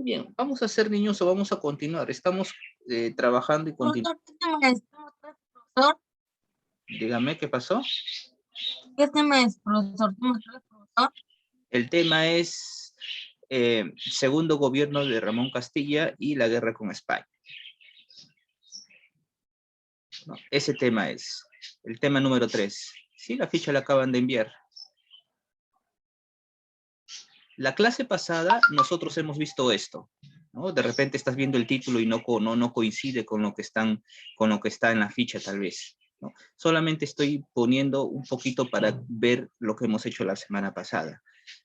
Muy bien, vamos a hacer niños o vamos a continuar. Estamos trabajando y continuando. Profesor, Dígame, ¿qué pasó? ¿qué tema es, profesor? Profesor? El tema es segundo gobierno de Ramón Castilla y la guerra con España. ¿No? Ese tema es el tema número 3. Sí, la ficha la acaban de enviar. La clase pasada nosotros hemos visto esto, ¿no? De repente estás viendo el título y no coincide con lo que está en la ficha tal vez, ¿no? Solamente estoy poniendo un poquito para ver lo que hemos hecho la semana pasada.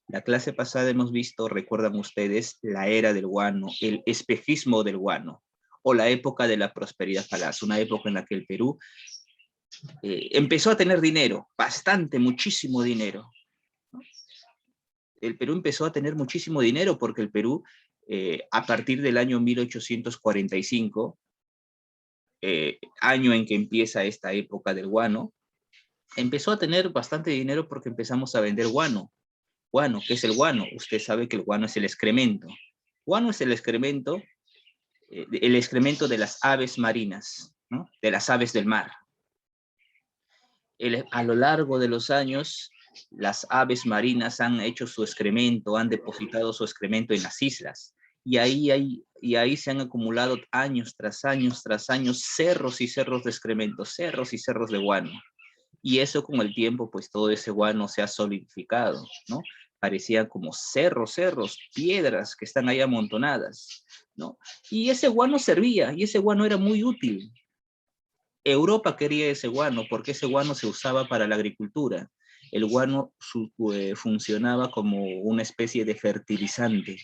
La clase pasada hemos visto, recuerdan ustedes, la era del guano, el espejismo del guano, o la época de la prosperidad falaz, una época en la que el Perú empezó a tener dinero, bastante, muchísimo dinero. El Perú empezó a tener muchísimo dinero porque el Perú, a partir del año 1845, año en que empieza esta época del guano, empezó a tener bastante dinero porque empezamos a vender guano. Guano, ¿qué es el guano? Usted sabe que el guano es el excremento. Guano es el excremento de las aves marinas, ¿no? De las aves del mar. A lo largo de los años, las aves marinas han hecho su excremento, han depositado su excremento en las islas. Y ahí se han acumulado años tras años tras años, cerros y cerros de excremento, cerros y cerros de guano. Y eso con el tiempo, pues todo ese guano se ha solidificado, ¿no? Parecían como cerros, piedras que están ahí amontonadas, ¿no? Y ese guano servía, y ese guano era muy útil. Europa quería ese guano porque ese guano se usaba para la agricultura. El guano funcionaba como una especie de fertilizante.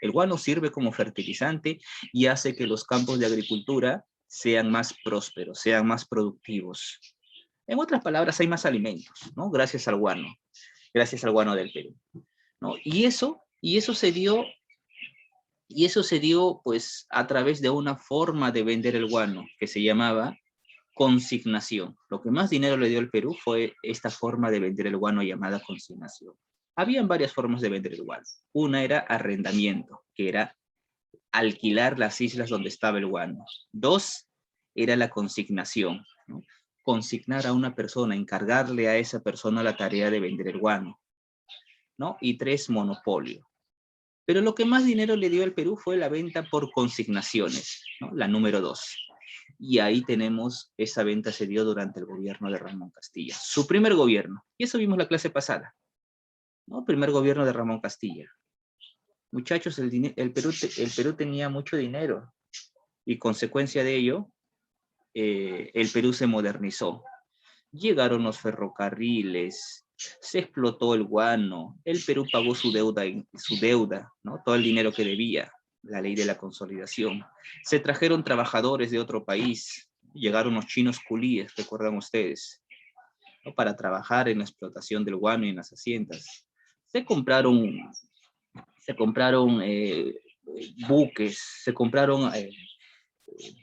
El guano sirve como fertilizante y hace que los campos de agricultura sean más prósperos, sean más productivos. En otras palabras, hay más alimentos, ¿no? Gracias al guano del Perú, ¿no? Y eso se dio pues a través de una forma de vender el guano que se llamaba consignación. Lo que más dinero le dio al Perú fue esta forma de vender el guano llamada consignación. Habían varias formas de vender el guano. Una era arrendamiento, que era alquilar las islas donde estaba el guano. Dos, era la consignación, ¿no? Consignar a una persona, encargarle a esa persona la tarea de vender el guano, ¿no? Y tres, monopolio. Pero lo que más dinero le dio al Perú fue la venta por consignaciones, ¿no? La número 2. Y ahí tenemos, esa venta se dio durante el gobierno de Ramón Castilla, su primer gobierno. Y eso vimos la clase pasada, ¿no? Primer gobierno de Ramón Castilla. Muchachos, el Perú tenía mucho dinero y consecuencia de ello, el Perú se modernizó. Llegaron los ferrocarriles, se explotó el guano, el Perú pagó su deuda, ¿no? Todo el dinero que debía, la ley de la consolidación. Se trajeron trabajadores de otro país, llegaron los chinos culíes, recuerdan ustedes, ¿no? Para trabajar en la explotación del guano y en las haciendas. Se compraron buques, se compraron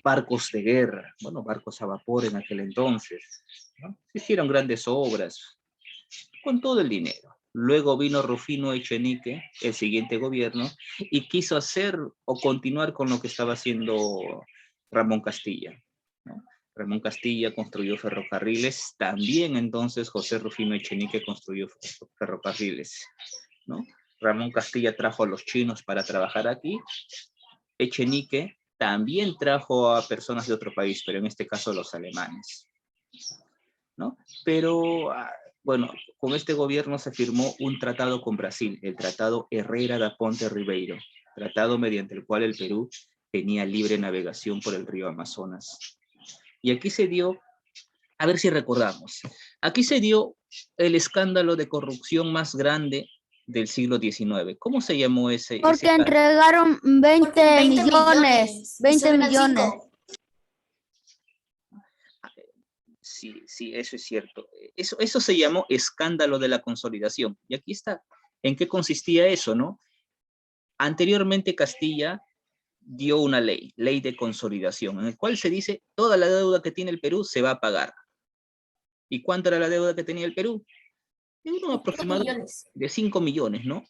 barcos de guerra, bueno, barcos a vapor en aquel entonces, ¿no? Se hicieron grandes obras con todo el dinero. Luego vino Rufino Echenique, el siguiente gobierno, y quiso hacer o continuar con lo que estaba haciendo Ramón Castilla, ¿no? Ramón Castilla construyó ferrocarriles, también entonces José Rufino Echenique construyó ferrocarriles, ¿no? Ramón Castilla trajo a los chinos para trabajar aquí. Echenique también trajo a personas de otro país, pero en este caso los alemanes, ¿no? Pero, bueno, con este gobierno se firmó un tratado con Brasil, el Tratado Herrera da Ponte Ribeiro, tratado mediante el cual el Perú tenía libre navegación por el río Amazonas. Y aquí se dio, a ver si recordamos, aquí se dio el escándalo de corrupción más grande del siglo XIX. ¿Cómo se llamó ese Porque caso? entregaron 20 millones, 20 millones. Sí, sí, eso es cierto. Eso se llamó escándalo de la consolidación. Y aquí está. ¿En qué consistía eso, no? Anteriormente Castilla dio una ley de consolidación, en el cual se dice toda la deuda que tiene el Perú se va a pagar. ¿Y cuánto era la deuda que tenía el Perú? Un aproximado de 5 millones, ¿no?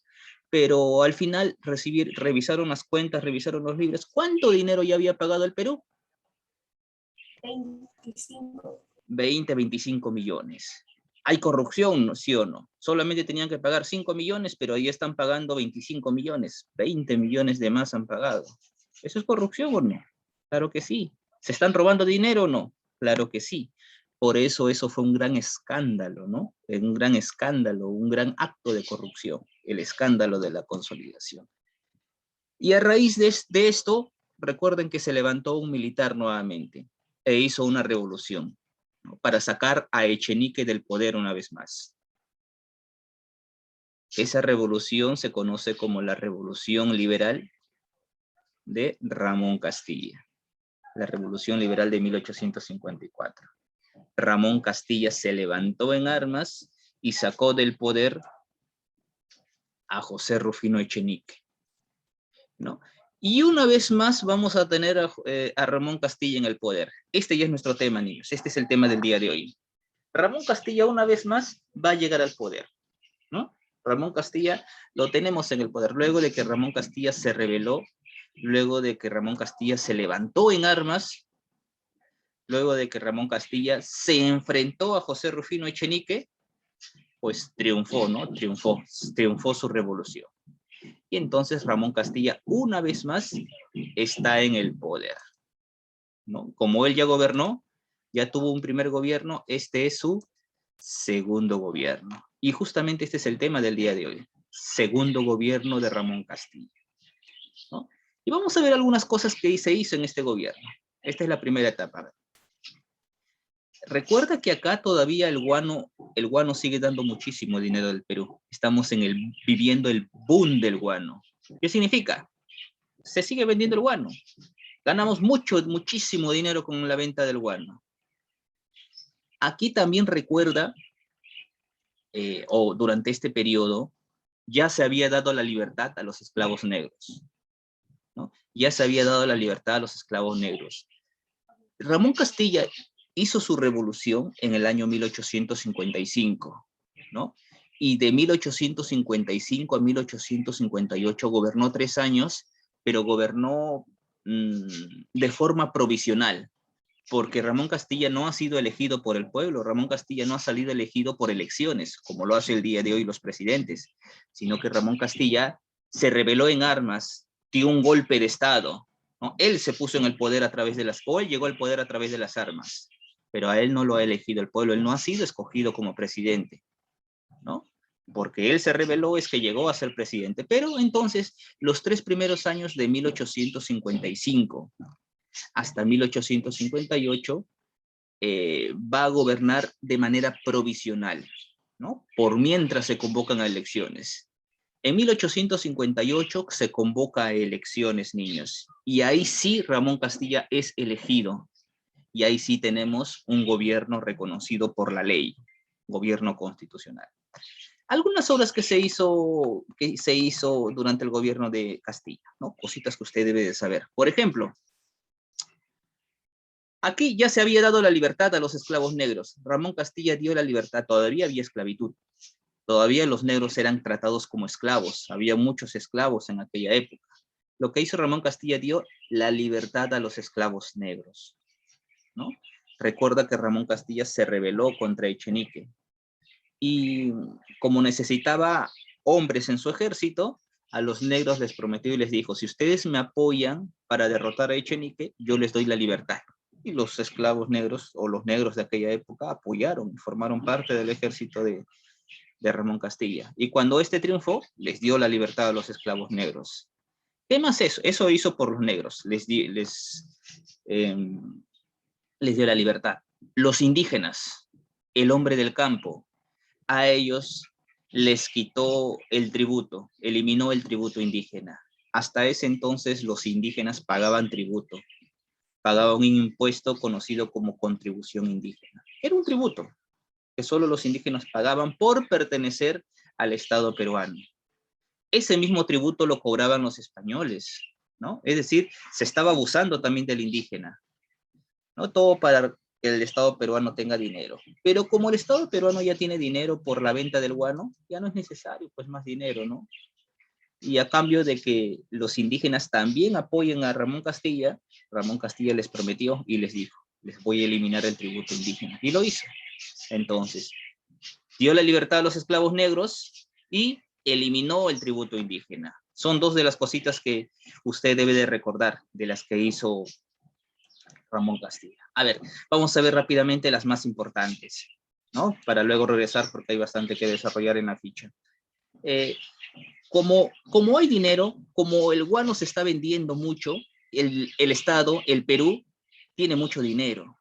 pero al final revisaron las cuentas, revisaron los libros. ¿Cuánto dinero ya había pagado el Perú? 20, 25 millones. ¿Hay corrupción, sí o no? Solamente tenían que pagar 5 millones, pero ahí están pagando 25 millones. 20 millones de más han pagado. ¿Eso es corrupción o no? Claro que sí. ¿Se están robando dinero o no? Claro que sí. Por eso fue un gran escándalo, ¿no? Un gran escándalo, un gran acto de corrupción, el escándalo de la consolidación. Y a raíz de esto, recuerden que se levantó un militar nuevamente e hizo una revolución, ¿no? Para sacar a Echenique del poder una vez más. Esa revolución se conoce como la Revolución Liberal de Ramón Castilla. La Revolución Liberal de 1854. Ramón Castilla se levantó en armas y sacó del poder a José Rufino Echenique, ¿no? Y una vez más vamos a tener a Ramón Castilla en el poder. Este ya es nuestro tema, niños. Este es el tema del día de hoy. Ramón Castilla una vez más va a llegar al poder, ¿no? Ramón Castilla lo tenemos en el poder. Luego de que Ramón Castilla se rebeló, luego de que Ramón Castilla se levantó en armas, luego de que Ramón Castilla se enfrentó a José Rufino Echenique, pues triunfó, ¿no? Triunfó su revolución. Y entonces Ramón Castilla, una vez más, está en el poder, ¿no? Como él ya gobernó, ya tuvo un primer gobierno, este es su segundo gobierno. Y justamente este es el tema del día de hoy, segundo gobierno de Ramón Castilla, ¿no? Y vamos a ver algunas cosas que se hizo en este gobierno. Esta es la primera etapa. Recuerda que acá todavía el guano sigue dando muchísimo dinero del Perú. Estamos viviendo el boom del guano. ¿Qué significa? Se sigue vendiendo el guano. Ganamos muchísimo dinero con la venta del guano. Aquí también recuerda, o durante este periodo, ya se había dado la libertad a los esclavos negros, ¿no? Ya se había dado la libertad a los esclavos negros. Ramón Castilla hizo su revolución en el año 1855, ¿no? Y de 1855 a 1858 gobernó 3 años, pero gobernó de forma provisional, porque Ramón Castilla no ha sido elegido por el pueblo, Ramón Castilla no ha salido elegido por elecciones, como lo hace el día de hoy los presidentes, sino que Ramón Castilla se rebeló en armas, dio un golpe de Estado, ¿no? Él se puso en el poder a través de él llegó al poder a través de las armas, pero a él no lo ha elegido el pueblo, él no ha sido escogido como presidente, ¿no? Porque él se rebeló es que llegó a ser presidente. Pero entonces, los 3 primeros años de 1855 hasta 1858, va a gobernar de manera provisional, ¿no? Por mientras se convocan a elecciones. En 1858 se convoca a elecciones, niños, y ahí sí Ramón Castilla es elegido, y ahí sí tenemos un gobierno reconocido por la ley, gobierno constitucional. Algunas obras que se hizo durante el gobierno de Castilla, ¿no? Cositas que usted debe de saber. Por ejemplo, aquí ya se había dado la libertad a los esclavos negros. Ramón Castilla dio la libertad, todavía había esclavitud. Todavía los negros eran tratados como esclavos. Había muchos esclavos en aquella época. Lo que hizo Ramón Castilla dio la libertad a los esclavos negros, ¿no? Recuerda que Ramón Castilla se rebeló contra Echenique. Y como necesitaba hombres en su ejército, a los negros les prometió y les dijo, si ustedes me apoyan para derrotar a Echenique, yo les doy la libertad. Y los esclavos negros, o los negros de aquella época, apoyaron y formaron parte del ejército de Ramón Castilla. Y cuando este triunfó, les dio la libertad a los esclavos negros. ¿Qué más eso? Eso hizo por los negros, les dio la libertad. Los indígenas, el hombre del campo, a ellos les quitó el tributo, eliminó el tributo indígena. Hasta ese entonces los indígenas pagaban tributo, pagaban un impuesto conocido como contribución indígena. Era un tributo que solo los indígenas pagaban por pertenecer al Estado peruano. Ese mismo tributo lo cobraban los españoles, ¿no? Es decir, se estaba abusando también del indígena, ¿no? Todo para que el Estado peruano tenga dinero. Pero como el Estado peruano ya tiene dinero por la venta del guano, ya no es necesario, pues, más dinero, ¿no? Y a cambio de que los indígenas también apoyen a Ramón Castilla les prometió y les dijo, les voy a eliminar el tributo indígena. Y lo hizo. Entonces, dio la libertad a los esclavos negros y eliminó el tributo indígena. Son dos de las cositas que usted debe de recordar, de las que hizo Ramón Castilla. A ver, vamos a ver rápidamente las más importantes, ¿no? Para luego regresar porque hay bastante que desarrollar en la ficha. Como hay dinero, como el guano se está vendiendo mucho, el Estado, el Perú, tiene mucho dinero.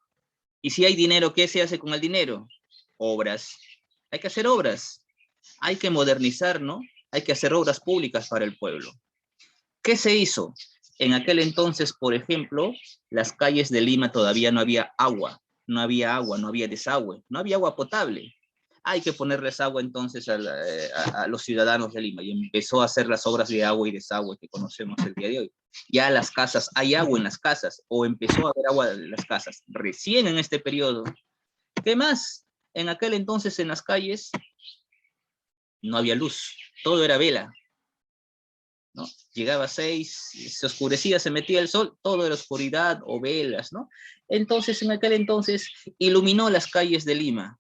Y si hay dinero, ¿qué se hace con el dinero? Obras. Hay que hacer obras. Hay que modernizar, ¿no? Hay que hacer obras públicas para el pueblo. ¿Qué se hizo? En aquel entonces, por ejemplo, las calles de Lima todavía no había agua, no había desagüe, no había agua potable. Hay que ponerles agua entonces a los ciudadanos de Lima y empezó a hacer las obras de agua y desagüe que conocemos el día de hoy. Ya las casas, hay agua en las casas o empezó a haber agua en las casas. Recién en este periodo. ¿Qué más? En aquel entonces en las calles no había luz, todo era vela, ¿no? Llegaba a 6, se oscurecía, se metía el sol, todo era oscuridad o velas, ¿no? Entonces, en aquel entonces, iluminó las calles de Lima.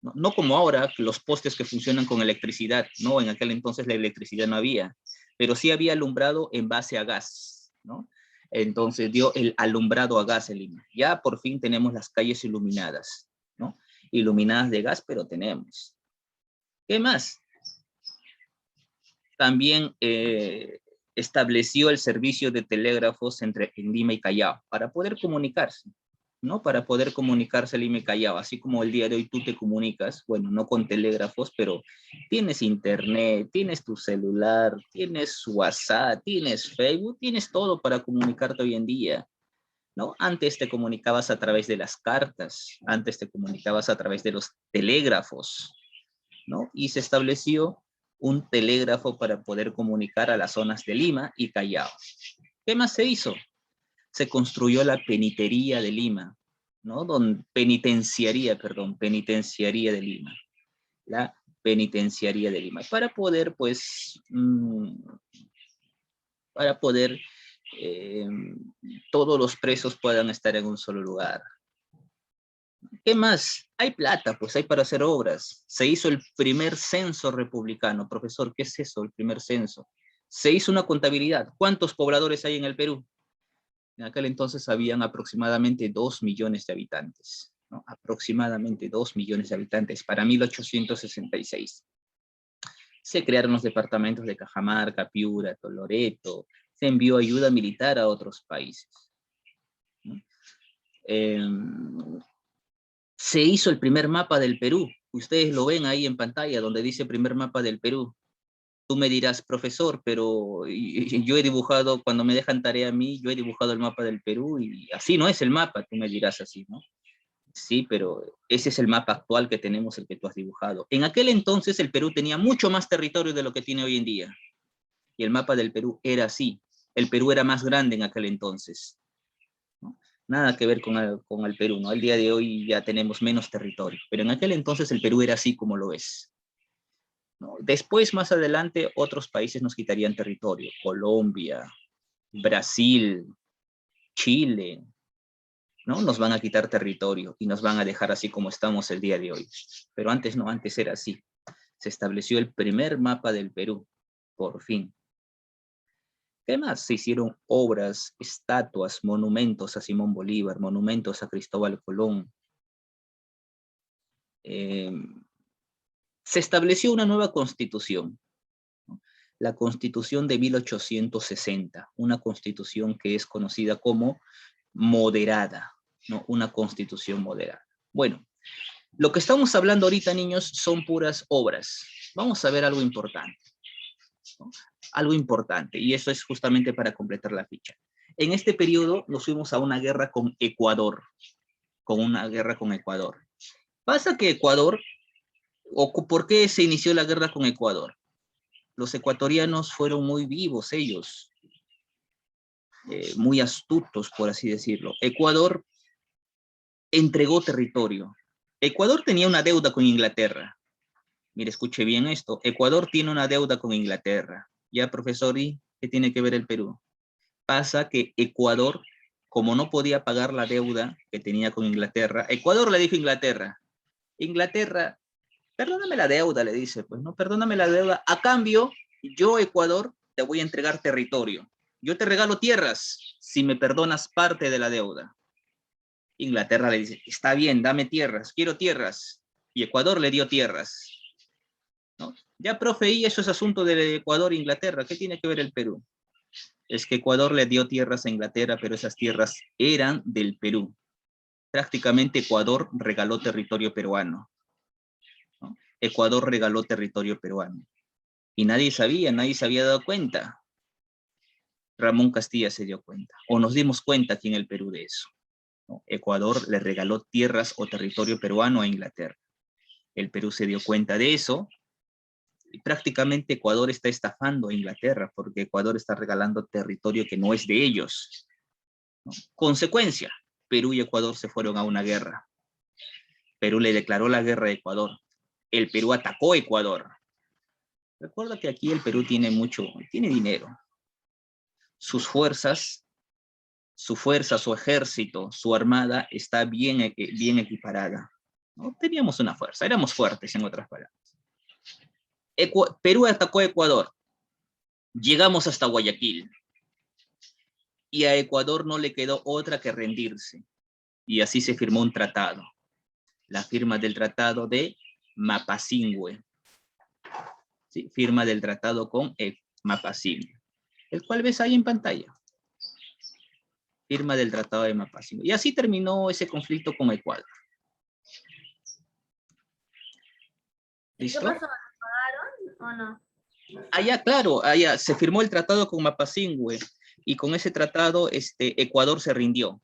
No, no como ahora, los postes que funcionan con electricidad, ¿no? En aquel entonces la electricidad no había, pero sí había alumbrado en base a gas, ¿no? Entonces dio el alumbrado a gas en Lima. Ya por fin tenemos las calles iluminadas, ¿no? Iluminadas de gas, pero tenemos. ¿Qué más? También estableció el servicio de telégrafos en Lima y Callao para poder comunicarse, ¿no? Para poder comunicarse Lima y Callao, así como el día de hoy tú te comunicas, bueno, no con telégrafos, pero tienes internet, tienes tu celular, tienes WhatsApp, tienes Facebook, tienes todo para comunicarte hoy en día, ¿no? Antes te comunicabas a través de las cartas, antes te comunicabas a través de los telégrafos, ¿no? Y se estableció un telégrafo para poder comunicar a las zonas de Lima y Callao. ¿Qué más se hizo? Se construyó la penitería de Lima, ¿no? Penitenciaría de Lima. La penitenciaría de Lima. Para poder, pues, todos los presos puedan estar en un solo lugar. ¿Qué más? Hay plata, pues hay para hacer obras. Se hizo el primer censo republicano. Profesor, ¿qué es eso, el primer censo? Se hizo una contabilidad. ¿Cuántos pobladores hay en el Perú? En aquel entonces habían aproximadamente 2 millones de habitantes, ¿no? Aproximadamente 2 millones de habitantes para 1866. Se crearon los departamentos de Cajamarca, Piura, Loreto. Se envió ayuda militar a otros países, ¿no? Se hizo el primer mapa del Perú. Ustedes lo ven ahí en pantalla, donde dice primer mapa del Perú. Tú me dirás, profesor, pero yo he dibujado, cuando me dejan tarea a mí, yo he dibujado el mapa del Perú y así no es el mapa, tú me dirás así, ¿no? Sí, pero ese es el mapa actual que tenemos, el que tú has dibujado. En aquel entonces el Perú tenía mucho más territorio de lo que tiene hoy en día. Y el mapa del Perú era así. El Perú era más grande en aquel entonces, ¿no? Nada que ver con el Perú, ¿no? El día de hoy ya tenemos menos territorio, pero en aquel entonces el Perú era así como lo es, ¿no? Después, más adelante, otros países nos quitarían territorio. Colombia, Brasil, Chile, ¿no? Nos van a quitar territorio y nos van a dejar así como estamos el día de hoy. Pero antes no, antes era así. Se estableció el primer mapa del Perú, por fin. ¿Qué más? Se hicieron obras, estatuas, monumentos a Simón Bolívar, monumentos a Cristóbal Colón. Se estableció una nueva constitución, ¿no? La Constitución de 1860, una constitución que es conocida como moderada, ¿no? Una constitución moderada. Bueno, lo que estamos hablando ahorita, niños, son puras obras. Vamos a ver algo importante, ¿no? Algo importante, y eso es justamente para completar la ficha. En este periodo nos fuimos a una guerra con Ecuador, Pasa que Ecuador, ¿por qué se inició la guerra con Ecuador? Los ecuatorianos fueron muy vivos ellos, muy astutos, por así decirlo. Ecuador entregó territorio. Ecuador tenía una deuda con Inglaterra. Mire, escuche bien esto. Ecuador tiene una deuda con Inglaterra, Ya, profesor, ¿y qué tiene que ver el Perú? Pasa que Ecuador, como no podía pagar la deuda que tenía con Inglaterra, Ecuador le dijo a Inglaterra, Inglaterra, perdóname la deuda, le dice, pues no, perdóname la deuda, a cambio, yo, Ecuador, te voy a entregar territorio. Yo te regalo tierras si me perdonas parte de la deuda. Inglaterra le dice, está bien, dame tierras, quiero tierras. Y Ecuador le dio tierras, ¿no? Ya, profe, y eso es asunto de Ecuador e Inglaterra, ¿qué tiene que ver el Perú? Es que Ecuador le dio tierras a Inglaterra, pero esas tierras eran del Perú. Prácticamente Ecuador regaló territorio peruano, ¿no? Ecuador regaló territorio peruano. Y nadie se había dado cuenta. Ramón Castilla se dio cuenta, o nos dimos cuenta aquí en el Perú de eso, ¿no? Ecuador le regaló tierras o territorio peruano a Inglaterra. El Perú se dio cuenta de eso, y prácticamente Ecuador está estafando a Inglaterra, porque Ecuador está regalando territorio que no es de ellos, ¿no? Consecuencia, Perú y Ecuador se fueron a una guerra. Perú le declaró la guerra a Ecuador. El Perú atacó a Ecuador. Recuerda que aquí el Perú tiene dinero. Sus fuerzas, su ejército, su armada está bien equiparada, ¿no? Teníamos una fuerza, éramos fuertes, en otras palabras. Perú atacó a Ecuador. Llegamos hasta Guayaquil. Y a Ecuador no le quedó otra que rendirse. Y así se firmó un tratado. La firma del tratado de Mapazingüe. ¿Sí? Firma del tratado con Mapazingüe, el cual ves ahí en pantalla. Firma del tratado de Mapazingüe. Y así terminó ese conflicto con Ecuador. ¿Listo? ¿Qué pasó? ¿Lo pagaron o no? Allá, claro, allá se firmó el tratado con Mapazingüe y con ese tratado Ecuador se rindió.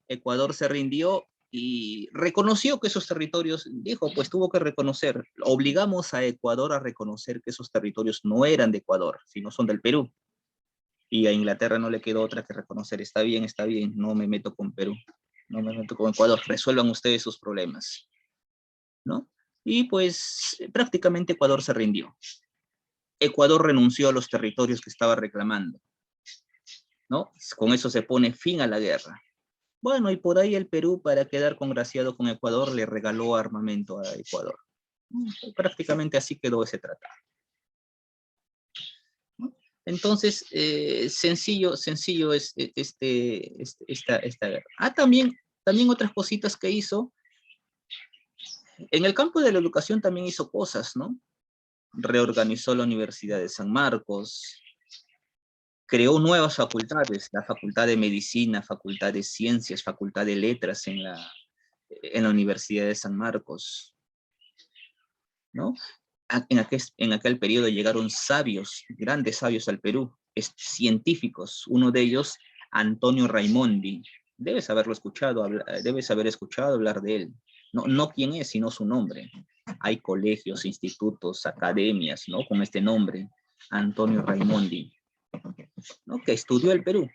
Ecuador se rindió y reconoció que esos territorios, dijo, pues tuvo que reconocer, obligamos a Ecuador a reconocer que esos territorios no eran de Ecuador, sino son del Perú. Y a Inglaterra no le quedó otra que reconocer, está bien, no me meto con Perú, no me meto con Ecuador, resuelvan ustedes sus problemas, ¿no? Y pues prácticamente Ecuador se rindió. Ecuador renunció a los territorios que estaba reclamando, ¿no? Con eso se pone fin a la guerra. Bueno, y por ahí el Perú, para quedar congraciado con Ecuador, le regaló armamento a Ecuador. Prácticamente así quedó ese tratado. Entonces, sencillo es esta guerra. También otras cositas que hizo. En el campo de la educación también hizo cosas, ¿no? Reorganizó la Universidad de San Marcos, creó nuevas facultades, la Facultad de Medicina, Facultad de Ciencias, Facultad de Letras en la Universidad de San Marcos, ¿no? En aquel periodo llegaron sabios, grandes sabios al Perú, científicos, uno de ellos, Antonio Raimondi. Debes haber escuchado hablar de él. No quién es, sino su nombre. Hay colegios, institutos, academias, ¿no? Con este nombre, Antonio Raimondi, ¿no? Que estudió el Perú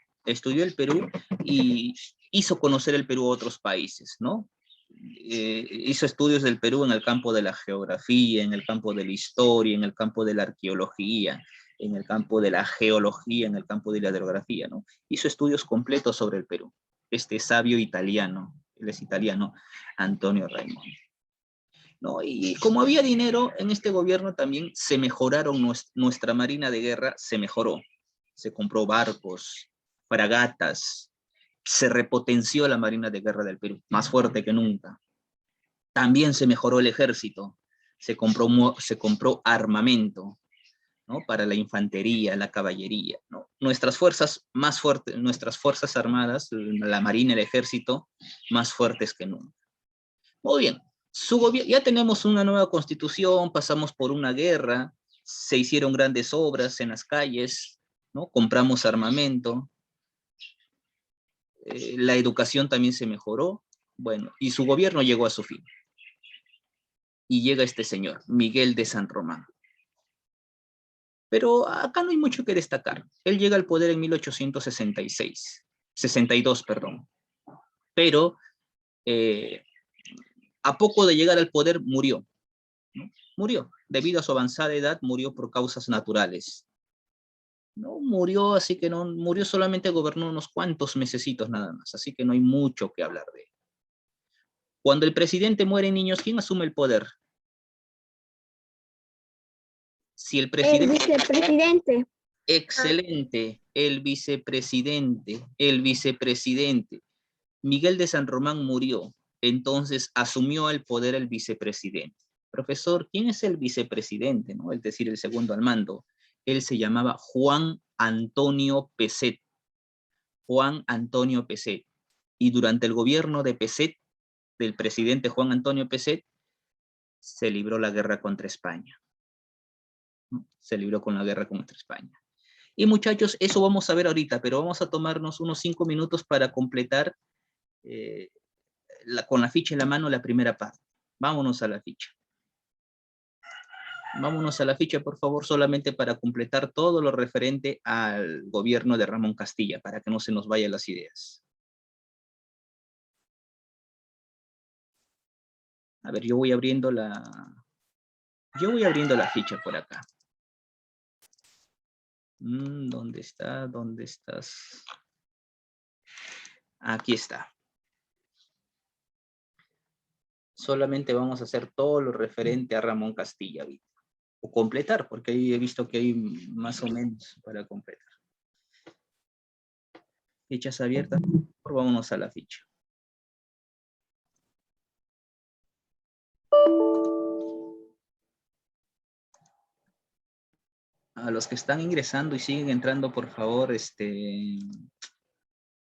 y hizo conocer el Perú a otros países, ¿no? Hizo estudios del Perú en el campo de la geografía, en el campo de la historia, en el campo de la arqueología, en el campo de la geología, en el campo de la hidrografía, ¿no? Hizo estudios completos sobre el Perú. Este sabio italiano, él es italiano, Antonio Raimondi, ¿no? Y como había dinero en este gobierno también se mejoraron, nuestra marina de guerra se mejoró. Se compró barcos, fragatas, se repotenció la Marina de Guerra del Perú, más fuerte que nunca. También se mejoró el ejército, se compró armamento, ¿no? Para la infantería, la caballería, ¿no? Nuestras fuerzas más fuertes, nuestras fuerzas armadas, la Marina, el ejército, más fuertes que nunca. Muy bien, ya tenemos una nueva constitución, pasamos por una guerra, se hicieron grandes obras en las calles, ¿no? Compramos armamento, la educación también se mejoró, bueno, y su gobierno llegó a su fin. Y llega este señor, Miguel de San Román. Pero acá no hay mucho que destacar. Él llega al poder en 1862, perdón. Pero a poco de llegar al poder murió, ¿no? Murió, debido a su avanzada edad, murió por causas naturales. No murió, así que no murió, solamente gobernó unos cuantos mesecitos nada más, así que no hay mucho que hablar de él. Cuando el presidente muere, niños, ¿quién asume el poder? Si el El presidente... vicepresidente. Excelente, el vicepresidente. Miguel de San Román murió, entonces asumió el poder el vicepresidente. Profesor, ¿quién es el vicepresidente? ¿No? Es decir, el segundo al mando. Él se llamaba Juan Antonio Peset. Juan Antonio Peset. Y durante el gobierno de Peset, del presidente Juan Antonio Peset, se libró la guerra contra España. ¿No? Se libró con la guerra contra España. Y muchachos, eso vamos a ver ahorita, pero vamos a tomarnos unos 5 minutos para completar con la ficha en la mano la primera parte. Vámonos a la ficha. Vámonos a la ficha, por favor, solamente para completar todo lo referente al gobierno de Ramón Castilla, para que no se nos vayan las ideas. A ver, yo voy abriendo la ficha por acá. ¿Dónde está? ¿Dónde estás? Aquí está. Solamente vamos a hacer todo lo referente a Ramón Castilla, o completar, porque ahí he visto que hay más o menos para completar. Fichas abiertas, por vámonos a la ficha. A los que están ingresando y siguen entrando, por favor,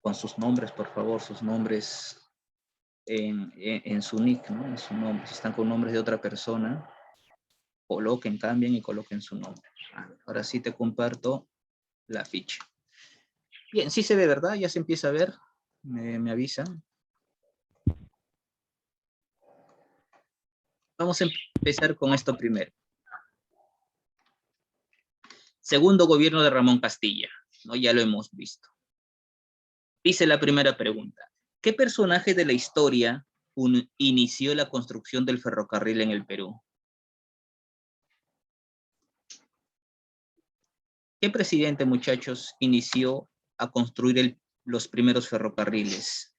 con sus nombres, por favor, sus nombres en su nick, ¿no? En su nombre. Si están con nombres de otra persona, coloquen, cambien y coloquen su nombre. Ahora sí te comparto la ficha. Bien, sí se ve, ¿verdad? Ya se empieza a ver. Me avisan. Vamos a empezar con esto primero. Segundo gobierno de Ramón Castilla, ¿no? Ya lo hemos visto. Dice la primera pregunta. ¿Qué personaje de la historia inició la construcción del ferrocarril en el Perú? ¿Qué presidente, muchachos, inició a construir los primeros ferrocarriles?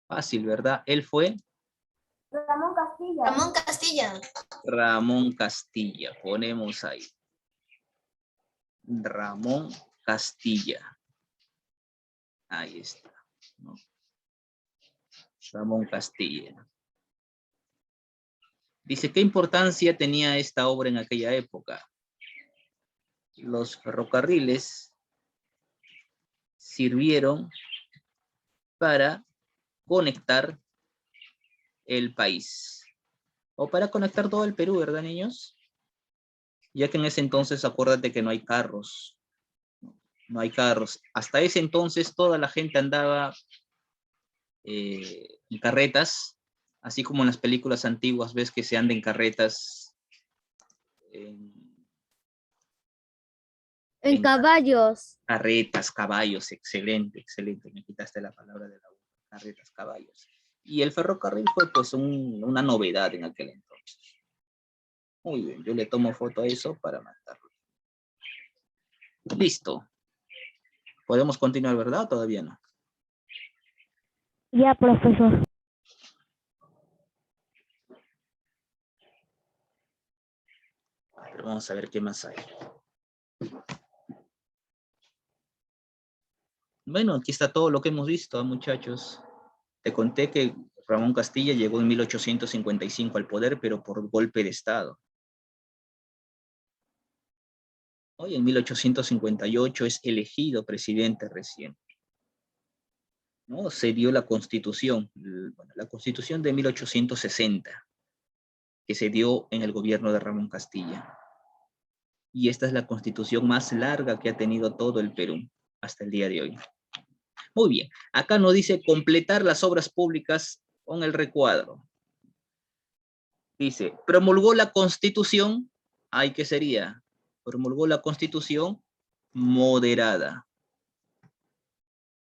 Fácil, ¿verdad? Él fue Ramón Castilla. Ramón Castilla. Ramón Castilla. Ponemos ahí. Ramón Castilla. Ahí está, ¿no? Ramón Castilla. Dice, ¿qué importancia tenía esta obra en aquella época? Los ferrocarriles sirvieron para conectar el país. O para conectar todo el Perú, ¿verdad, niños? Ya que en ese entonces, acuérdate que no hay carros. No hay carros. Hasta ese entonces toda la gente andaba en carretas, así como en las películas antiguas ves que se anda en carretas. En caballos. Carretas, caballos, excelente, excelente. Me quitaste la palabra de la boca. Carretas, caballos. Y el ferrocarril fue pues una novedad en aquel entonces. Muy bien, yo le tomo foto a eso para matarlo. Listo. Podemos continuar, ¿verdad? ¿O todavía no? Ya, profesor. Pero vamos a ver qué más hay. Bueno, aquí está todo lo que hemos visto, muchachos. Te conté que Ramón Castilla llegó en 1855 al poder, pero por golpe de Estado. Hoy en 1858 es elegido presidente recién. ¿No? Se dio la Constitución, bueno, la Constitución de 1860, que se dio en el gobierno de Ramón Castilla. Y esta es la Constitución más larga que ha tenido todo el Perú hasta el día de hoy. Muy bien, acá nos dice completar las obras públicas con el recuadro. Dice, promulgó la Constitución, ¿ay qué sería? Promulgó la Constitución moderada.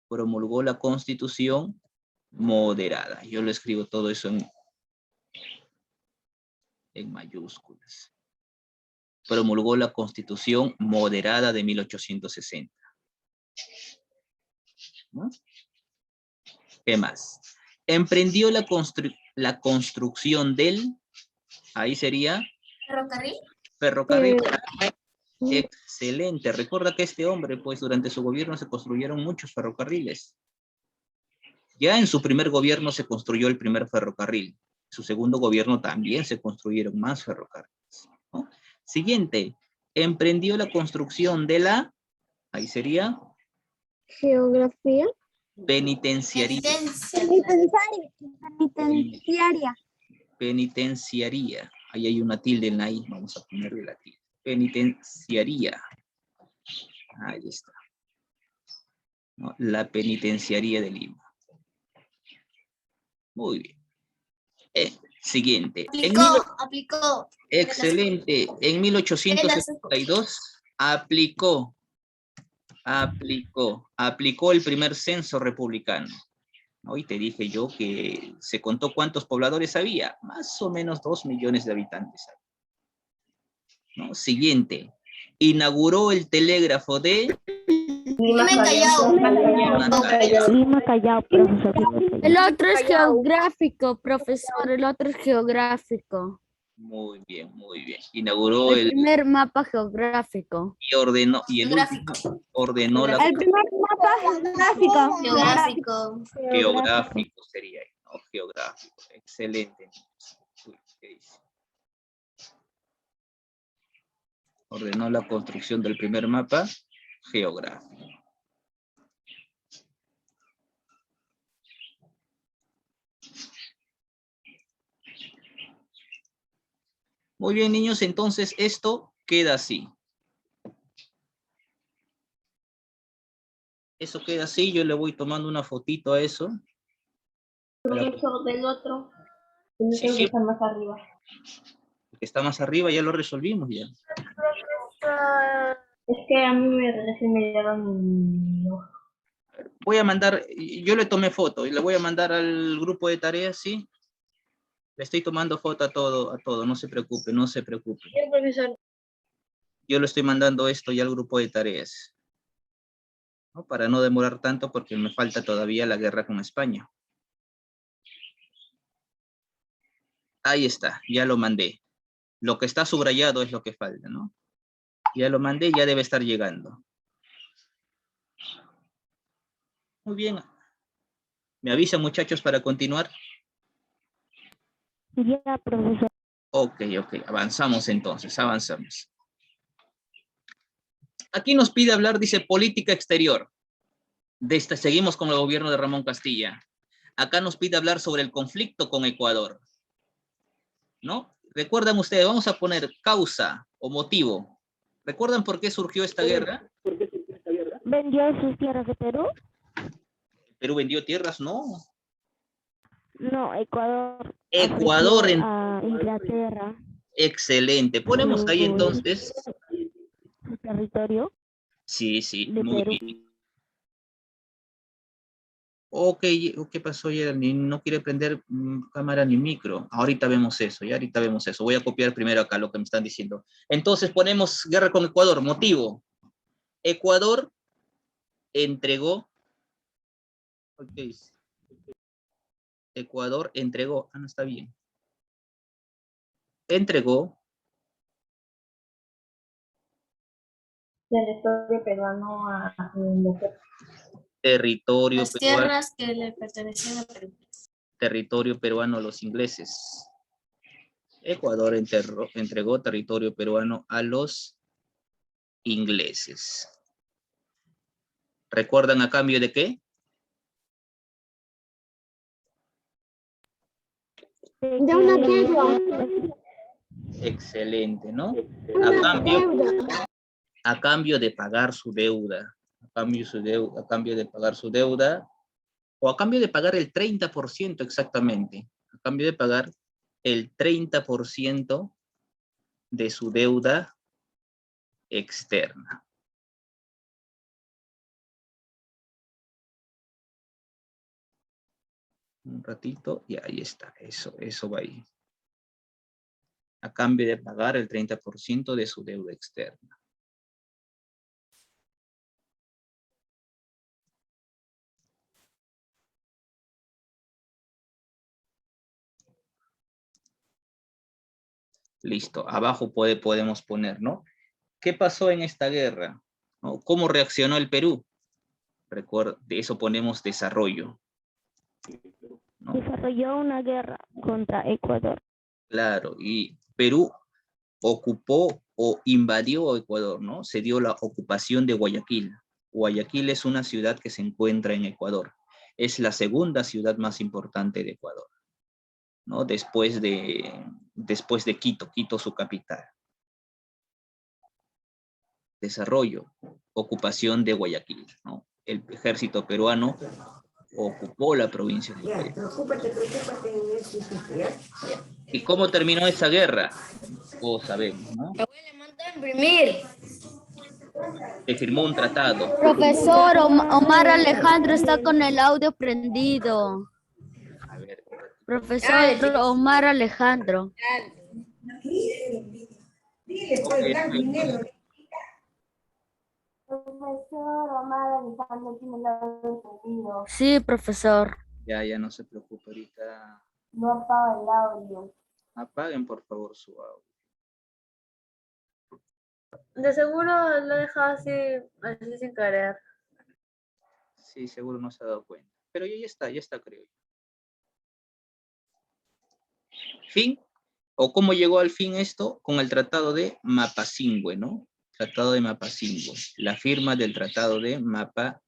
Promulgó la Constitución moderada. Yo lo escribo todo eso en mayúsculas. promulgó la Constitución moderada de 1860. ¿No? ¿Qué más? Emprendió la construcción del, ahí sería, ¿Ferrocarril? ferrocarril. Excelente. Recuerda que este hombre, pues durante su gobierno se construyeron muchos ferrocarriles. Ya en su primer gobierno se construyó el primer ferrocarril. En su segundo gobierno también se construyeron más ferrocarriles, ¿no? Siguiente. Emprendió la construcción de la, ahí sería, Geografía. penitenciaría. Penitenciaria. Penitenciaría. Ahí hay una tilde en la I. Vamos a ponerle la tilde. Penitenciaría. Ahí está. ¿No? La penitenciaría de Lima. Muy bien. Siguiente. Aplicó. Excelente. En 1872 aplicó el primer censo republicano. Hoy te dije yo que se contó cuántos pobladores había, más o menos 2 millones de habitantes. ¿No? Siguiente. Inauguró el telégrafo de Lima Callao. Lima Callao, profesor. El otro es geográfico, profesor. El otro es geográfico. Muy bien, muy bien. Inauguró El primer mapa geográfico. y ordenó, y el último ordenó la El primer mapa geográfico sería, ¿no? Geográfico. Excelente. Uy, ¿qué dice? Ordenó la construcción del primer mapa geográfico. Muy bien, niños, entonces esto queda así. Eso queda así, yo le voy tomando una fotito a eso. Profesor, del otro. Sí, sí, Está más arriba. el que está más arriba ya lo resolvimos ya. Es que a mí recién me dieron mi hoja. Voy a mandar, yo le tomé foto y le voy a mandar al grupo de tareas, ¿sí? Le estoy tomando foto a todo, no se preocupe, no se preocupe. Sí, profesor. Yo le estoy mandando esto ya al grupo de tareas, ¿no? Para no demorar tanto porque me falta todavía la guerra con España. Ahí está, ya lo mandé. Lo que está subrayado es lo que falta, ¿no? Ya lo mandé, ya debe estar llegando. Muy bien. ¿Me avisan, muchachos, para continuar? Ya, profesor. Ok, avanzamos entonces, avanzamos. Aquí nos pide hablar, dice, política exterior. Seguimos con el gobierno de Ramón Castilla. Acá nos pide hablar sobre el conflicto con Ecuador, ¿no? ¿Recuerdan ustedes? Vamos a poner causa o motivo. ¿Recuerdan por qué surgió esta guerra? ¿Vendió sus tierras de Perú? ¿Perú vendió tierras? No. No, Ecuador Ecuador, ofreció a Inglaterra excelente. Ponemos ahí entonces. su territorio Sí, sí, de muy Perú. bien. Ok, ¿qué pasó, Geraldine? No quiere prender cámara ni micro. Ahorita vemos eso, ya ahorita vemos eso. Voy a copiar primero acá lo que me están diciendo. Entonces ponemos guerra con Ecuador. Motivo. Ecuador entregó. ¿Qué dice? Ecuador entregó. Ah, no está bien. Entregó Territorio peruano a Inglaterra. territorio Las peruano. tierras que le pertenecían a Perú. Territorio peruano a los ingleses. Ecuador entregó territorio peruano a los ingleses. ¿Recuerdan a cambio de qué? De una deuda. Excelente, ¿no? Deuda. A cambio de pagar su deuda. A cambio de pagar su deuda, o a cambio de pagar el 30% exactamente. A cambio de pagar el 30% de su deuda externa. Un ratito y ahí está, eso va ahí. a cambio de pagar el 30% de su deuda externa. Listo, abajo podemos poner, ¿no? ¿Qué pasó en esta guerra? ¿No? ¿Cómo reaccionó el Perú? Recuerda, de eso ponemos desarrollo, ¿no? Desarrolló una guerra contra Ecuador. Claro, y Perú ocupó o invadió Ecuador, ¿no? Se dio la ocupación de Guayaquil. Guayaquil es una ciudad que se encuentra en Ecuador. Es la segunda ciudad más importante de Ecuador, ¿no? Después de Quito, Quito su capital. Desarrollo, ocupación de Guayaquil, ¿no? El ejército peruano ocupó la provincia de Guayaquil. ¿Y cómo terminó esa guerra? Todos sabemos, ¿no? Se firmó un tratado. Profesor, Omar Alejandro está con el audio prendido. A ver. Profesor Omar Alejandro. Profesor Omar Alejandro tiene el audio prendido. Sí, profesor. Ya no se preocupe ahorita. No apaga el audio. Apaguen por favor su audio. De seguro lo he dejado así sin querer. Sí, seguro no se ha dado cuenta. Pero ya está, creo. Fin, o cómo llegó al fin esto, con el Tratado de Mapazingüe, ¿no? Tratado de Mapazingüe. La firma del Tratado de Mapazingüe.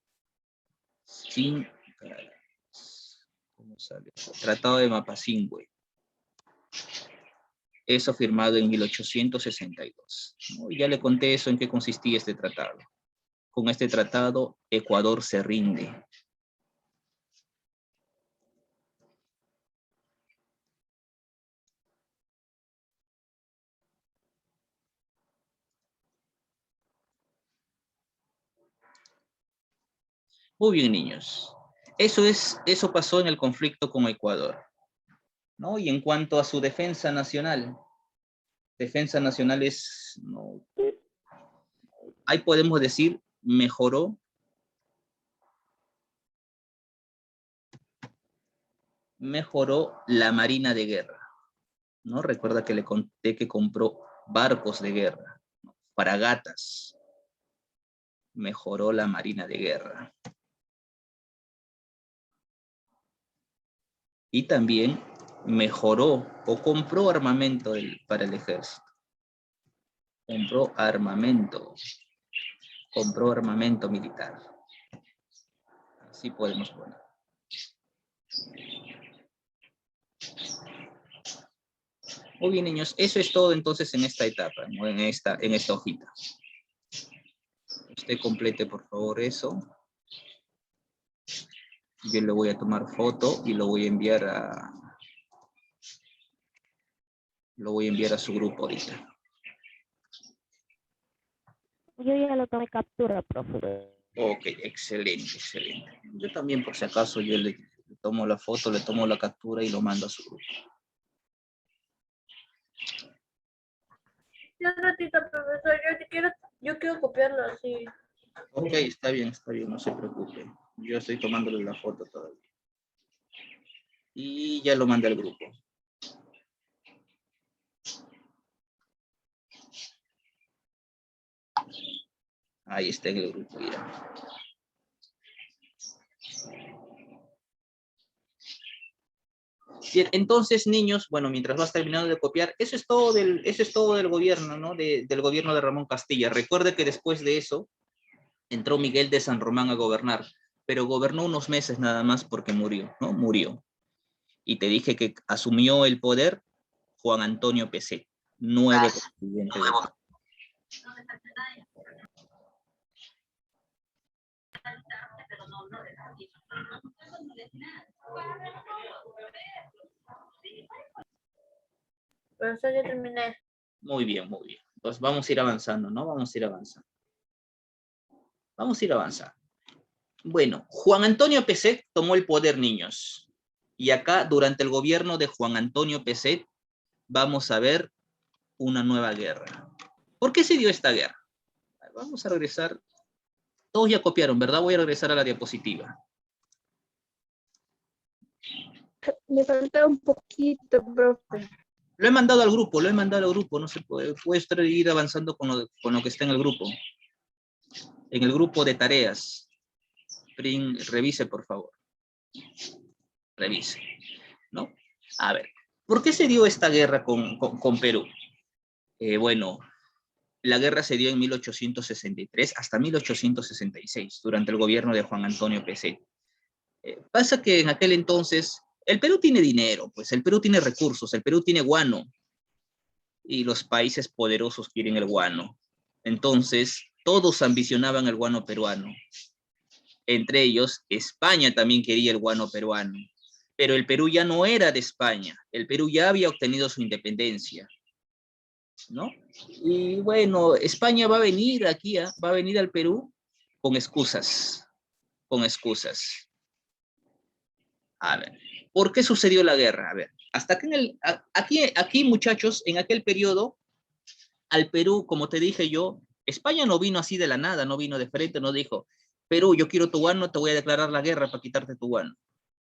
¿Cómo sale? Tratado de Mapazingüe. Eso firmado en 1862. ¿No? Ya le conté eso en qué consistía este tratado. Con este tratado, Ecuador se rinde. Muy bien, niños. Eso pasó en el conflicto con Ecuador, ¿no? Y en cuanto a su defensa nacional es, no, ahí podemos decir, mejoró la Marina de Guerra, ¿no? Recuerda que le conté que compró barcos de guerra, ¿no? Fragatas. Mejoró la Marina de Guerra. Y también mejoró o compró armamento para el ejército. Compró armamento militar. Así podemos poner. Muy bien, niños, eso es todo entonces en esta etapa, ¿no? en esta hojita. Usted complete por favor eso. Yo le voy a tomar foto y lo voy a enviar a su grupo ahorita. Yo ya lo tomé captura, profesor. Ok, excelente. Yo también, por si acaso, yo le tomo la foto, le tomo la captura y lo mando a su grupo. Un ratito, profesor, yo quiero copiarlo así. Ok, está bien, no se preocupe. Yo estoy tomándole la foto todavía. Y ya lo mandé al grupo. Ahí está en el grupo ya. Bien, entonces, niños, bueno, mientras vas terminando de copiar, eso es todo del gobierno, ¿no? Del gobierno de Ramón Castilla. Recuerde que después de eso entró Miguel de San Román a gobernar, pero gobernó unos meses nada más porque murió, ¿no? Murió. Y te dije que asumió el poder Juan Antonio Peset, nuevo presidente. Profesor, ya terminé. Muy bien. Entonces vamos a ir avanzando, ¿no? Vamos a ir avanzando. Bueno, Juan Antonio Peset tomó el poder, niños. Y acá, durante el gobierno de Juan Antonio Peset, vamos a ver una nueva guerra. ¿Por qué se dio esta guerra? Vamos a regresar. Todos ya copiaron, ¿verdad? Voy a regresar a la diapositiva. Me falta un poquito, profe. Lo he mandado al grupo, no se puede usted ir avanzando con lo que está en el grupo. En el grupo de tareas. Revise, por favor. Revise, ¿no? A ver, ¿por qué se dio esta guerra con Perú? Bueno, la guerra se dio en 1863 hasta 1866, durante el gobierno de Juan Antonio Pezet. Pasa que en aquel entonces, el Perú tiene dinero, pues el Perú tiene recursos, el Perú tiene guano, y los países poderosos quieren el guano. Entonces, todos ambicionaban el guano peruano. Entre ellos, España también quería el guano peruano. Pero el Perú ya no era de España. El Perú ya había obtenido su independencia, ¿no? Y bueno, España va a venir aquí, va a venir al Perú con excusas. Con excusas. A ver, ¿por qué sucedió la guerra? A ver, hasta que aquí, muchachos, en aquel periodo, al Perú, como te dije yo, España no vino así de la nada, no vino de frente, no dijo, Perú, yo quiero tu guano, te voy a declarar la guerra para quitarte tu guano.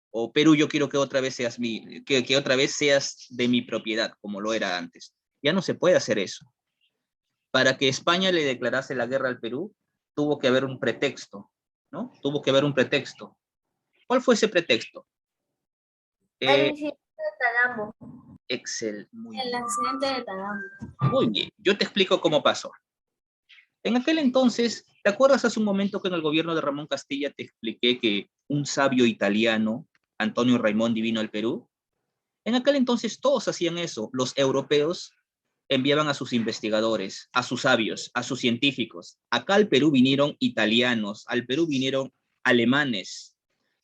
O Perú, yo quiero que otra vez seas que otra vez seas de mi propiedad, como lo era antes. Ya no se puede hacer eso. Para que España le declarase la guerra al Perú, tuvo que haber un pretexto, ¿no? Tuvo que haber un pretexto. ¿Cuál fue ese pretexto? El incidente de Talambo. Excel, muy El bien. accidente de Talambo. Muy bien, yo te explico cómo pasó. En aquel entonces, ¿te acuerdas hace un momento que en el gobierno de Ramón Castilla te expliqué que un sabio italiano, Antonio Raimondi, vino al Perú? En aquel entonces todos hacían eso. Los europeos enviaban a sus investigadores, a sus sabios, a sus científicos. Acá al Perú vinieron italianos, al Perú vinieron alemanes.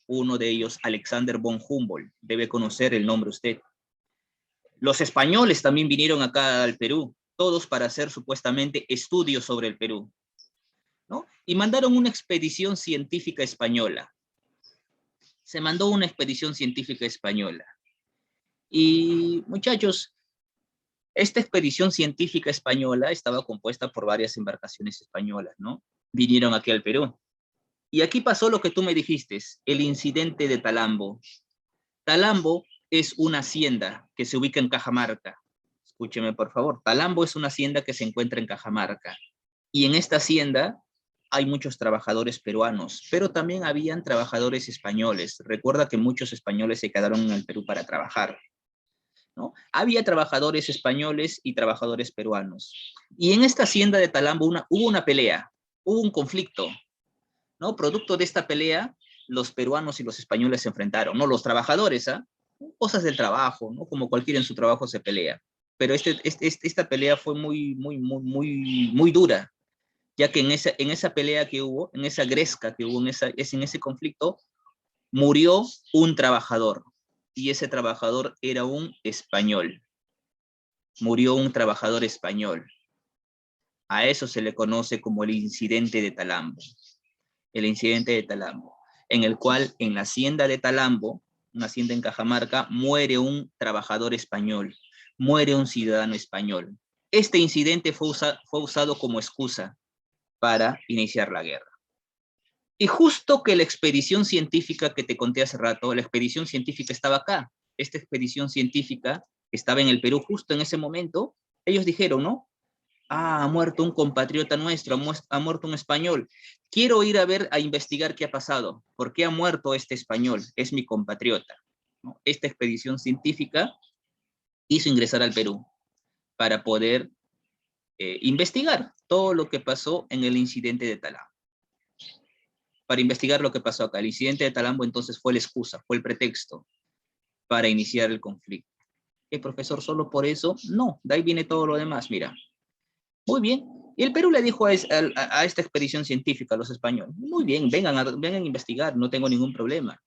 Uno de ellos, Alexander von Humboldt, debe conocer el nombre usted. Los españoles también vinieron acá al Perú, todos para hacer supuestamente estudios sobre el Perú, ¿no? Y mandaron una expedición científica española. Se mandó una expedición científica española. Y muchachos, esta expedición científica española estaba compuesta por varias embarcaciones españolas, ¿no? Vinieron aquí al Perú. Y aquí pasó lo que tú me dijiste, el incidente de Talambo. Talambo es una hacienda que se ubica en Cajamarca. Escúcheme, por favor. Talambo es una hacienda que se encuentra en Cajamarca. Y en esta hacienda hay muchos trabajadores peruanos, pero también habían trabajadores españoles. Recuerda que muchos españoles se quedaron en el Perú para trabajar, ¿no? Había trabajadores españoles y trabajadores peruanos. Y en esta hacienda de Talambo hubo una pelea, hubo un conflicto, ¿no? Producto de esta pelea, los peruanos y los españoles se enfrentaron, ¿no? Los trabajadores, cosas del trabajo, ¿no? Como cualquiera en su trabajo se pelea. Pero esta pelea fue muy dura, ya que en esa pelea que hubo, en esa gresca que hubo, en ese conflicto, murió un trabajador. Y ese trabajador era un español. Murió un trabajador español. A eso se le conoce como el incidente de Talambo. El incidente de Talambo, en el cual en la hacienda de Talambo, una hacienda en Cajamarca, muere un trabajador español, muere un ciudadano español. Este incidente fue usado como excusa para iniciar la guerra. Y justo que la expedición científica que te conté hace rato, la expedición científica estaba acá. Esta expedición científica estaba en el Perú justo en ese momento. Ellos dijeron, ¿no? Ha muerto un compatriota nuestro, ha muerto un español. Quiero ir a investigar qué ha pasado. ¿Por qué ha muerto este español? Es mi compatriota, ¿no? Esta expedición científica hizo ingresar al Perú para poder investigar todo lo que pasó en el incidente de Talambo. Para investigar lo que pasó acá. El incidente de Talambo entonces fue la excusa, fue el pretexto para iniciar el conflicto. ¿Qué, profesor, solo por eso? No, de ahí viene todo lo demás, mira. Muy bien. Y el Perú le dijo a esta expedición científica, a los españoles, muy bien, vengan a investigar, no tengo ningún problema.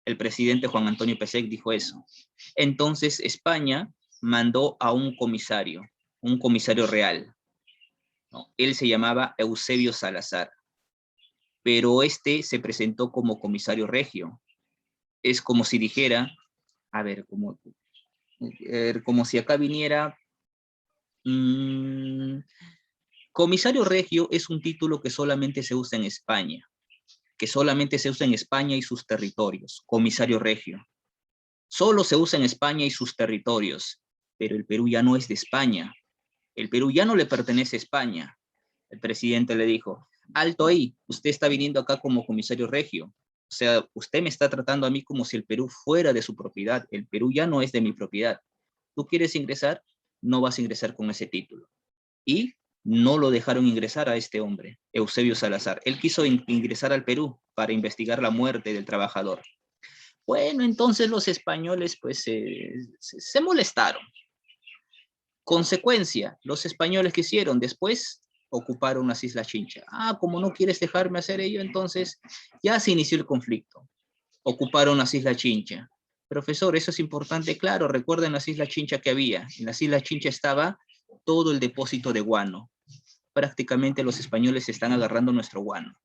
El presidente Juan Antonio Pezet dijo eso. Entonces España mandó a un comisario real, ¿no? Él se llamaba Eusebio Salazar, pero este se presentó como comisario regio. Es como si dijera, a ver, como si acá viniera Comisario regio es un título que solamente se usa en España, y sus territorios. Comisario regio. Solo se usa en España y sus territorios, pero el Perú ya no es de España. El Perú ya no le pertenece a España. El presidente le dijo, alto ahí, usted está viniendo acá como comisario regio. O sea, usted me está tratando a mí como si el Perú fuera de su propiedad. El Perú ya no es de mi propiedad. ¿Tú quieres ingresar? No vas a ingresar con ese título. Y no lo dejaron ingresar a este hombre, Eusebio Salazar. Él quiso ingresar al Perú para investigar la muerte del trabajador. Bueno, entonces los españoles pues se molestaron. Consecuencia, los españoles que hicieron después ocuparon las Islas Chincha. Como no quieres dejarme hacer ello, entonces ya se inició el conflicto. Ocuparon las Islas Chincha. Profesor, eso es importante, claro, recuerden las Islas Chincha que había. En las Islas Chincha estaba todo el depósito de guano. Prácticamente los españoles están agarrando nuestro guano.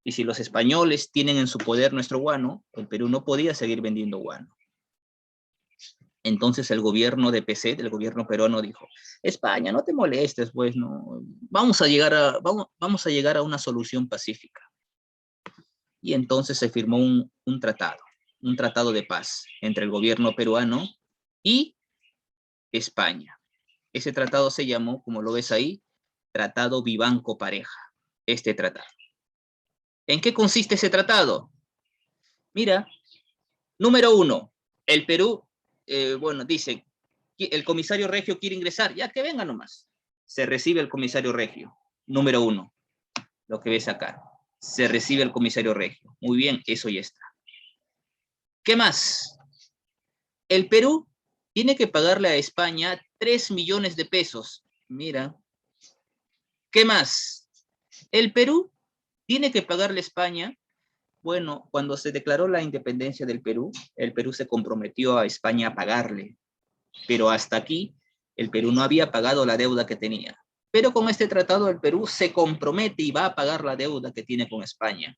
Y si los españoles tienen en su poder nuestro guano, el Perú no podía seguir vendiendo guano. Entonces el gobierno de PC, el gobierno peruano, dijo, España, no te molestes, pues, no, vamos a llegar a una solución pacífica. Y entonces se firmó un tratado de paz entre el gobierno peruano y España. Ese tratado se llamó, como lo ves ahí, Tratado Vivanco-Pareja, este tratado. ¿En qué consiste ese tratado? Mira, número 1, el Perú, dice, el comisario regio quiere ingresar, ya que venga nomás. Se recibe el comisario regio, número 1, lo que ves acá. Se recibe el comisario regio. Muy bien, eso ya está. ¿Qué más? El Perú tiene que pagarle a España 3 millones de pesos. Mira. ¿Qué más? El Perú tiene que pagarle a España. Bueno, cuando se declaró la independencia del Perú, el Perú se comprometió a España a pagarle. Pero hasta aquí, el Perú no había pagado la deuda que tenía. Pero con este tratado el Perú se compromete y va a pagar la deuda que tiene con España,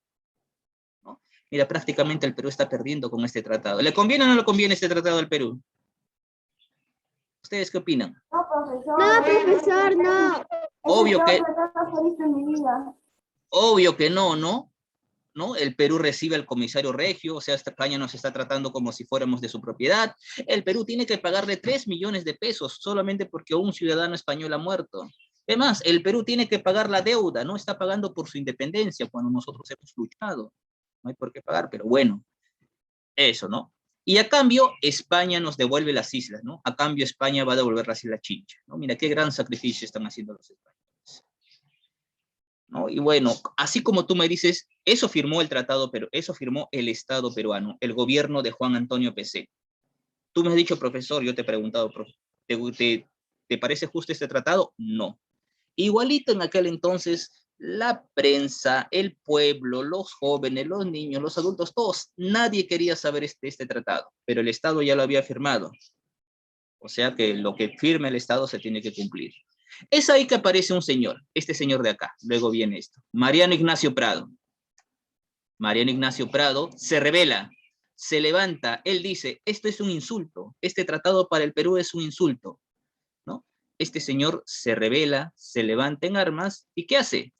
¿no? Mira, prácticamente el Perú está perdiendo con este tratado. ¿Le conviene o no le conviene este tratado al Perú? ¿Ustedes qué opinan? No, profesor. No, profesor, no. Obvio que no, ¿no? El Perú recibe al comisario regio, o sea, España nos está tratando como si fuéramos de su propiedad. El Perú tiene que pagarle 3 millones de pesos solamente porque un ciudadano español ha muerto. Además, el Perú tiene que pagar la deuda, no está pagando por su independencia cuando nosotros hemos luchado. No hay por qué pagar, pero bueno, eso, ¿no? Y a cambio, España nos devuelve las islas, ¿no? A cambio, España va a devolver las Islas Chincha, ¿no? Mira qué gran sacrificio están haciendo los españoles, ¿no? Y bueno, así como tú me dices, eso firmó el tratado, pero eso firmó el Estado peruano, el gobierno de Juan Antonio Pezet. Tú me has dicho, profesor, yo te he preguntado, ¿te parece justo este tratado? No. Igualito en aquel entonces, la prensa, el pueblo, los jóvenes, los niños, los adultos, todos, nadie quería saber este tratado, pero el Estado ya lo había firmado. O sea que lo que firme el Estado se tiene que cumplir. Es ahí que aparece un señor, este señor de acá, luego viene esto, Mariano Ignacio Prado. Mariano Ignacio Prado se rebela, se levanta, él dice, esto es un insulto, este tratado para el Perú es un insulto, ¿no? Este señor se rebela, se levanta en armas, ¿y qué hace?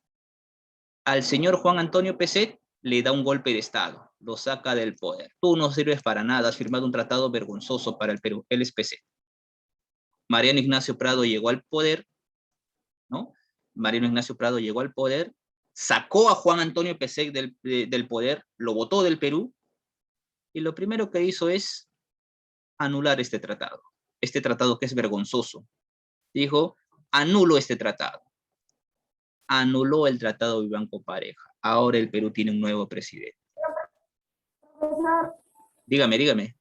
Al señor Juan Antonio Pezet le da un golpe de Estado, lo saca del poder. Tú no sirves para nada, has firmado un tratado vergonzoso para el Perú, él es Pezet. Mariano Ignacio Prado llegó al poder, ¿no? Mariano Ignacio Prado llegó al poder, sacó a Juan Antonio Pezet del poder, lo botó del Perú, y lo primero que hizo es anular este tratado que es vergonzoso. Dijo, anulo este tratado. Anuló el tratado Vivanco-Pareja. Ahora el Perú tiene un nuevo presidente. Profesor, Dígame.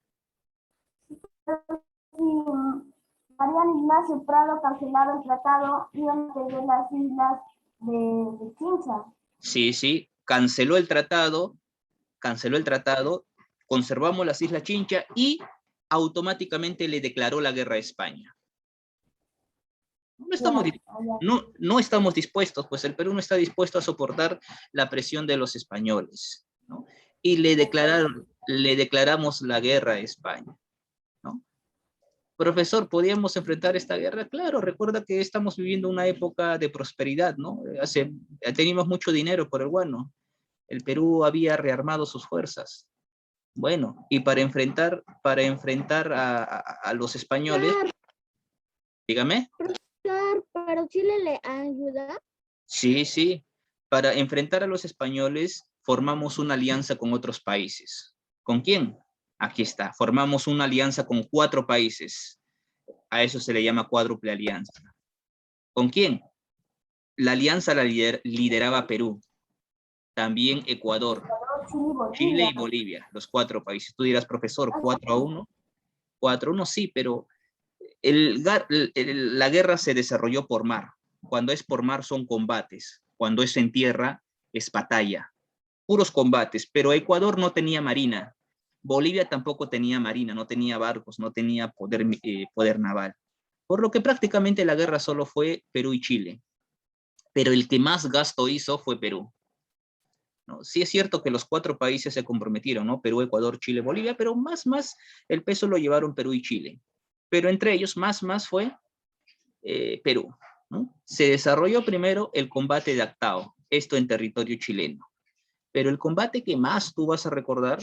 Mariano Ignacio Prado cancelaba el tratado, iban a perder las islas de Chincha. Sí, canceló el tratado, conservamos las Islas Chincha y automáticamente le declaró la guerra a España. No estamos dispuestos, pues el Perú no está dispuesto a soportar la presión de los españoles, ¿no? Y le declaramos la guerra a España, ¿no? Profesor, ¿podíamos enfrentar esta guerra? Claro, recuerda que estamos viviendo una época de prosperidad, ¿no? Teníamos mucho dinero por el guano. El Perú había rearmado sus fuerzas. Bueno, y para enfrentar a los españoles, dígame. ¿Pero Chile le ayuda? Sí, sí. Para enfrentar a los españoles, formamos una alianza con otros países. ¿Con quién? Aquí está. Formamos una alianza con 4 países. A eso se le llama cuádruple alianza. ¿Con quién? La alianza la lideraba Perú. También Ecuador, Chile y Bolivia, los 4 países. Tú dirás, profesor, 4-1. 4-1 sí, pero la guerra se desarrolló por mar. Cuando es por mar son combates. Cuando es en tierra es batalla. Puros combates, pero Ecuador no tenía marina. Bolivia tampoco tenía marina, no tenía barcos, no tenía poder naval. Por lo que prácticamente la guerra solo fue Perú y Chile. Pero el que más gasto hizo fue Perú, ¿no? Sí es cierto que los 4 países se comprometieron, ¿no? Perú, Ecuador, Chile, Bolivia, pero más el peso lo llevaron Perú y Chile. Pero entre ellos más fue Perú, ¿no? Se desarrolló primero el combate de Actao, esto en territorio chileno. Pero el combate que más tú vas a recordar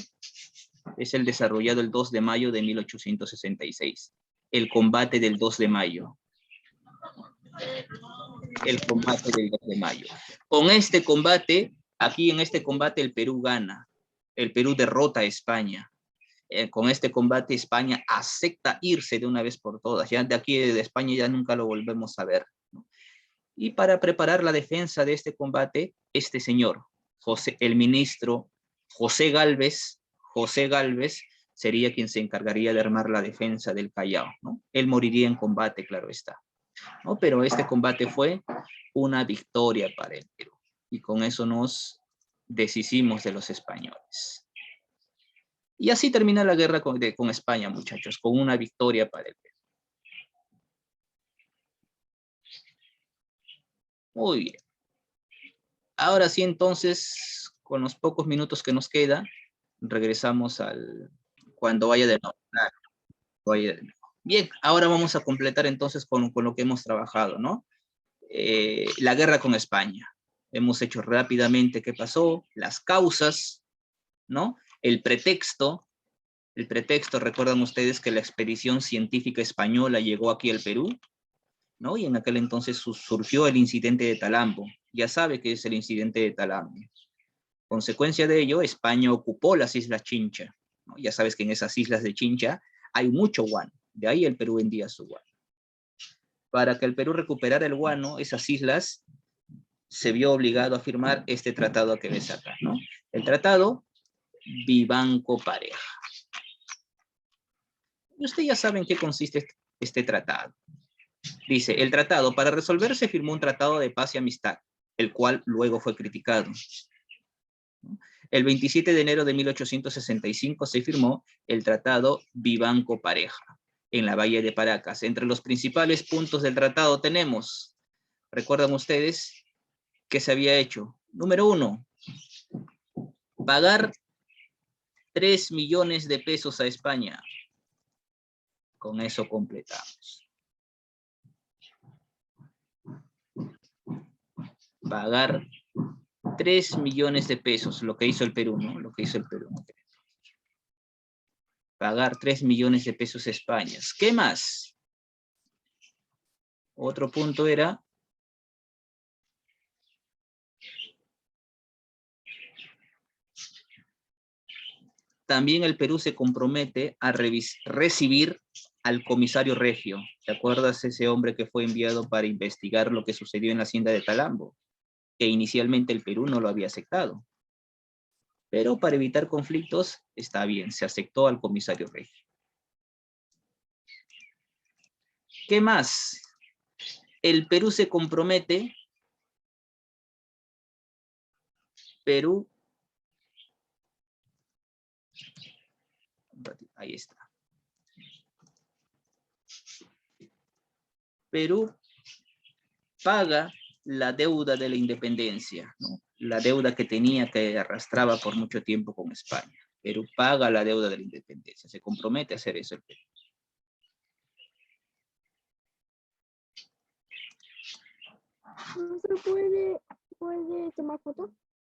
es el desarrollado el 2 de mayo de 1866. El combate del 2 de mayo. El combate del 2 de mayo. Con este combate, aquí en este combate el Perú gana. El Perú derrota a España. Con este combate España acepta irse de una vez por todas. Ya de aquí de España ya nunca lo volvemos a ver, ¿no? Y para preparar la defensa de este combate, este señor, el ministro José Gálvez, sería quien se encargaría de armar la defensa del Callao, ¿no? Él moriría en combate, claro está, ¿no? Pero este combate fue una victoria para el Perú. Y con eso nos deshicimos de los españoles. Y así termina la guerra con España, muchachos, con una victoria para el Perú. Muy bien. Ahora sí, entonces, con los pocos minutos que nos queda, regresamos cuando vaya de nuevo. Bien, ahora vamos a completar entonces con lo que hemos trabajado, ¿no? La guerra con España. Hemos hecho rápidamente qué pasó, las causas, ¿no? El pretexto, recuerdan ustedes que la expedición científica española llegó aquí al Perú, ¿no? Y en aquel entonces surgió el incidente de Talambo. Ya sabe qué es el incidente de Talambo. Consecuencia de ello, España ocupó las Islas Chincha, ¿no? Ya sabes que en esas islas de Chincha hay mucho guano. De ahí el Perú vendía su guano. Para que el Perú recuperara el guano, esas islas se vio obligado a firmar este tratado que ves acá, ¿no? El tratado Vivanco-Pareja. Y ustedes ya saben qué consiste este tratado. Dice, el tratado, para resolverse firmó un tratado de paz y amistad, el cual luego fue criticado. El 27 de enero de 1865 se firmó el tratado Vivanco-Pareja en la Bahía de Paracas. Entre los principales puntos del tratado tenemos, ¿recuerdan ustedes qué se había hecho? Número 1, pagar 3 millones de pesos a España. Con eso completamos. Pagar 3 millones de pesos, lo que hizo el Perú, ¿no? Lo que hizo el Perú. Pagar 3 millones de pesos a España. ¿Qué más? Otro punto era también el Perú se compromete a recibir al comisario Regio. ¿Te acuerdas ese hombre que fue enviado para investigar lo que sucedió en la hacienda de Talambo? Que inicialmente el Perú no lo había aceptado. Pero para evitar conflictos, está bien, se aceptó al comisario Regio. ¿Qué más? El Perú se compromete, ahí está. Perú paga la deuda de la independencia, ¿no? La deuda que tenía, que arrastraba por mucho tiempo con España. Perú paga la deuda de la independencia, se compromete a hacer eso el Perú. ¿No se puede tomar foto?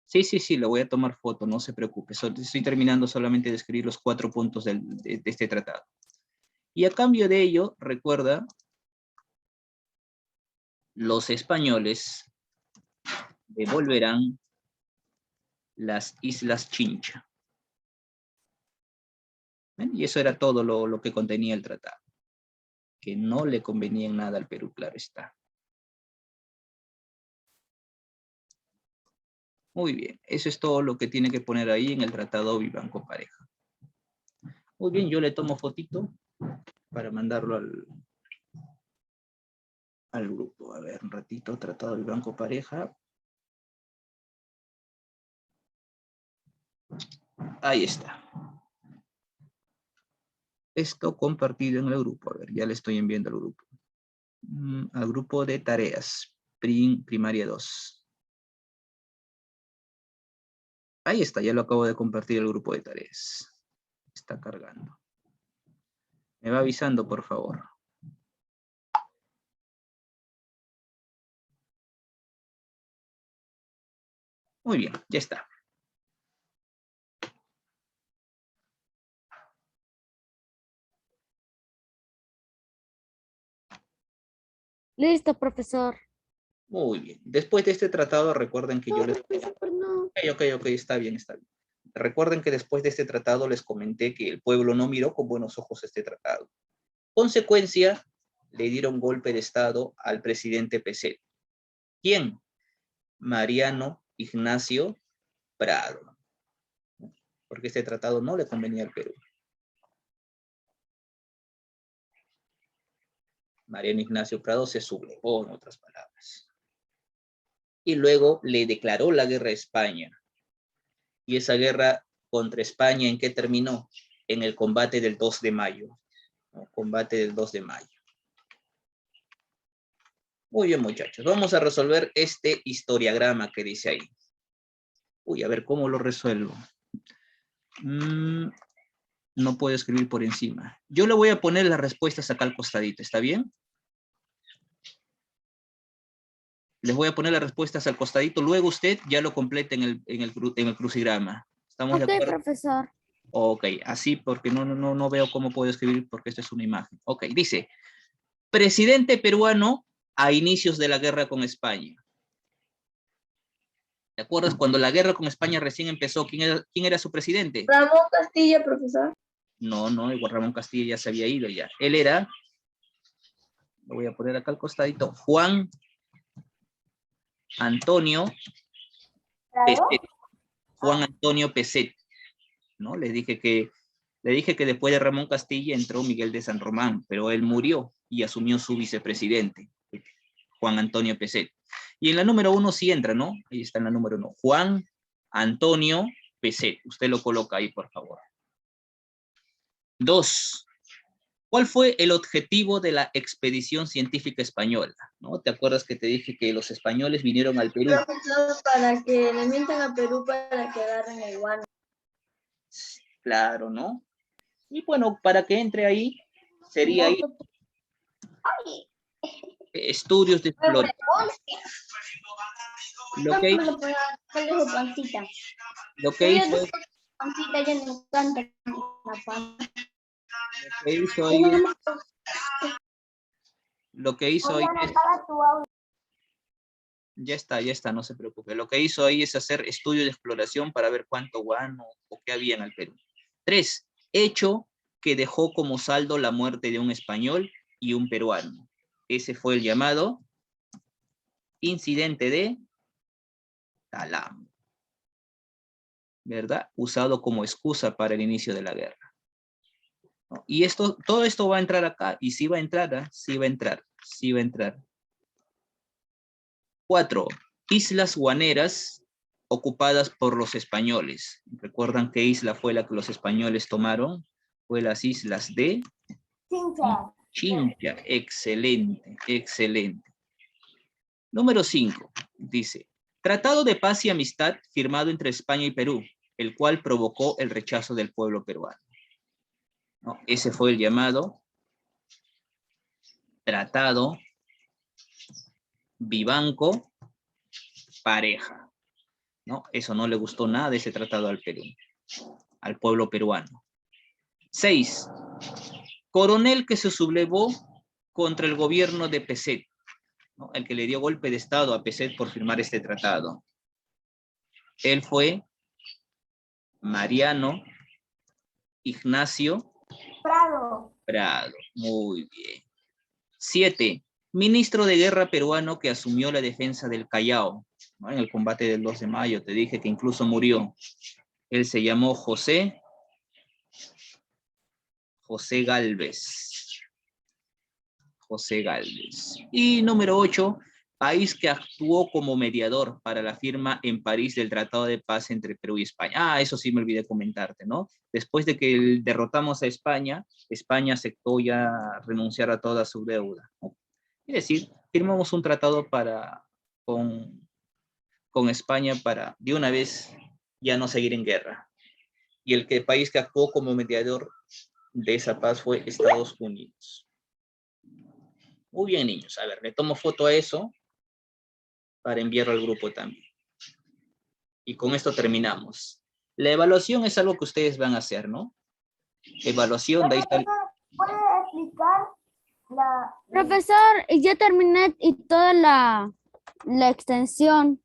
Sí, lo voy a tomar foto, no se preocupe. Estoy terminando solamente de escribir los 4 puntos de este tratado. Y a cambio de ello, recuerda, los españoles devolverán las Islas Chincha. ¿Ven? Y eso era todo lo que contenía el tratado. Que no le convenía en nada al Perú, claro está. Muy bien, eso es todo lo que tiene que poner ahí en el tratado Vivanco Pareja. Muy bien, yo le tomo fotito para mandarlo al grupo. A ver, un ratito, tratado Vivanco Pareja. Ahí está. Esto compartido en el grupo. A ver, ya le estoy enviando al grupo. Al grupo de tareas, primaria 2. Ahí está, ya lo acabo de compartir el grupo de tareas. Está cargando. Me va avisando, por favor. Muy bien, ya está. Listo, profesor. Muy bien. Después de este tratado, recuerden que yo les... Profesor, no. Ok, está bien, está bien. Recuerden que después de este tratado les comenté que el pueblo no miró con buenos ojos este tratado. Consecuencia, le dieron golpe de estado al presidente Pezet. ¿Quién? Mariano Ignacio Prado. Porque este tratado no le convenía al Perú. Mariano Ignacio Prado se sublevó, en otras palabras. Y luego le declaró la guerra a España. Y esa guerra contra España, ¿en qué terminó? En el combate del 2 de mayo. ¿No? Combate del 2 de mayo. Muy bien, muchachos. Vamos a resolver este historiograma que dice ahí. Uy, a ver, ¿cómo lo resuelvo? No puedo escribir por encima. Yo le voy a poner las respuestas acá al costadito, ¿está bien? Les voy a poner las respuestas al costadito, luego usted ya lo completa en el crucigrama. ¿Estamos de acuerdo? Profesor. Ok, así porque no veo cómo puedo escribir porque esto es una imagen. Ok, dice, presidente peruano a inicios de la guerra con España. ¿Te acuerdas cuando la guerra con España recién empezó? ¿Quién era su presidente? Ramón Castilla, profesor. No, igual Ramón Castilla ya se había ido ya. Él era, lo voy a poner acá al costadito, Juan Antonio Pezet. Juan Antonio Pezet, ¿no? Le dije que después de Ramón Castilla entró Miguel de San Román, pero él murió y asumió su vicepresidente, Juan Antonio Pezet. Y en la número 1 sí entra, ¿no? Ahí está en la número 1. Juan Antonio Pezet. Usted lo coloca ahí, por favor. 2. ¿Cuál fue el objetivo de la expedición científica española? ¿No? ¿Te acuerdas que te dije que los españoles vinieron al Perú? Profesor, para que le mientan a Perú para que agarren el guano. Claro, ¿no? Y bueno, para que entre ahí, sería ahí estudios de exploración. Lo que hizo ahí es... Ya está, no se preocupe. Lo que hizo ahí es hacer estudios de exploración para ver cuánto guano o qué había en el Perú. 3. Hecho que dejó como saldo la muerte de un español y un peruano. Ese fue el llamado incidente de Talambo, ¿verdad? Usado como excusa para el inicio de la guerra. ¿No? Y todo esto va a entrar acá, y sí va a entrar, ¿eh? Sí va a entrar. 4. Islas guaneras ocupadas por los españoles. ¿Recuerdan qué isla fue la que los españoles tomaron? Fue las islas de Chincha. Excelente, excelente. Número 5, dice, Tratado de Paz y Amistad firmado entre España y Perú, el cual provocó el rechazo del pueblo peruano. ¿No? Ese fue el llamado Tratado Vivanco Pareja, ¿no? Eso no le gustó nada de ese tratado al Perú, al pueblo peruano. 6. Coronel que se sublevó contra el gobierno de Peset, ¿no? El que le dio golpe de estado a Peset por firmar este tratado. Él fue Mariano Ignacio Prado. Prado. Muy bien. 7. Ministro de Guerra peruano que asumió la defensa del Callao, ¿no? En el combate del 2 de mayo. Te dije que incluso murió. Él se llamó José Gálvez. José Gálvez. Y número 8, país que actuó como mediador para la firma en París del Tratado de Paz entre Perú y España. Ah, eso sí me olvidé comentarte, ¿no? Después de que derrotamos a España, España aceptó ya renunciar a toda su deuda, ¿no? Es decir, firmamos un tratado con España para de una vez ya no seguir en guerra. Y el país que actuó como mediador de esa paz fue Estados Unidos. Muy bien, niños. A ver, le tomo foto a eso para enviarlo al grupo también. Y con esto terminamos. La evaluación es algo que ustedes van a hacer, ¿no? Evaluación, de ahí está. ¿Puede explicar la... Profesor, ya terminé y toda la extensión.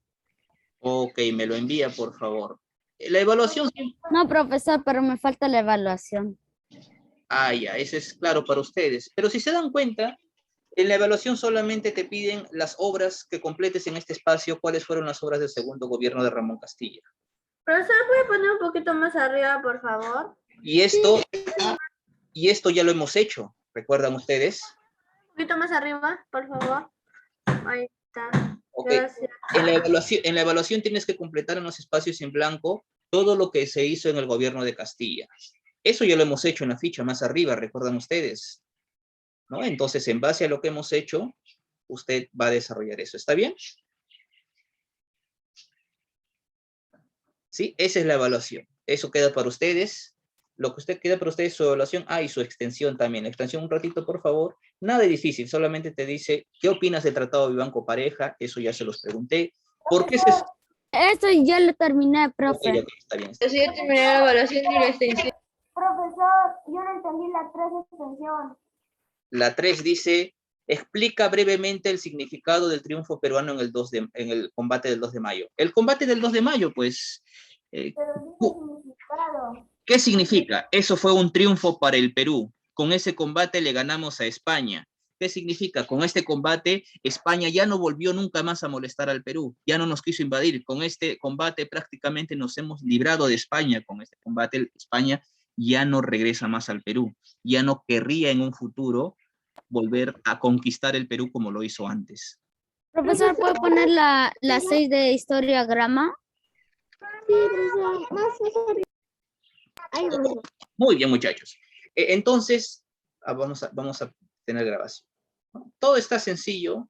Ok, me lo envía, por favor. La evaluación... No, profesor, pero me falta la evaluación. Ah, ya, ese es claro para ustedes. Pero si se dan cuenta, en la evaluación solamente te piden las obras que completes en este espacio. ¿Cuáles fueron las obras del segundo gobierno de Ramón Castilla? Profesor, ¿puede poner un poquito más arriba, por favor? Y esto ya lo hemos hecho, ¿recuerdan ustedes? Un poquito más arriba, por favor. Ahí está. Ok. Gracias. En la evaluación tienes que completar en los espacios en blanco todo lo que se hizo en el gobierno de Castilla. Eso ya lo hemos hecho en la ficha más arriba, ¿recuerdan ustedes? ¿No? Entonces, en base a lo que hemos hecho, usted va a desarrollar eso. ¿Está bien? ¿Sí? Esa es la evaluación. Eso queda para ustedes. Lo que usted queda para ustedes es su evaluación. Ah, y su extensión también. La extensión un ratito, por favor. Nada de difícil. Solamente te dice, ¿qué opinas del Tratado de Vivanco Pareja? Eso ya se los pregunté. ¿Por qué se... Eso ya lo terminé, profe. Ok, está bien. Así ya terminé la evaluación y la extensión. Profesor, yo no entendí la 3 extensión. La 3 dice, explica brevemente el significado del triunfo peruano en el combate del 2 de mayo. El combate del 2 de mayo, pues... Pero dice significado. ¿Qué significa? Eso fue un triunfo para el Perú. Con ese combate le ganamos a España. ¿Qué significa? Con este combate, España ya no volvió nunca más a molestar al Perú, ya no nos quiso invadir. Con este combate prácticamente nos hemos librado de España. Con este combate, España ya no regresa más al Perú, ya no querría en un futuro volver a conquistar el Perú como lo hizo antes. Profesor, ¿puede poner la 6 de historiograma? Sí, profesor. Muy bien, muchachos. Entonces, vamos a tener grabación. Todo está sencillo.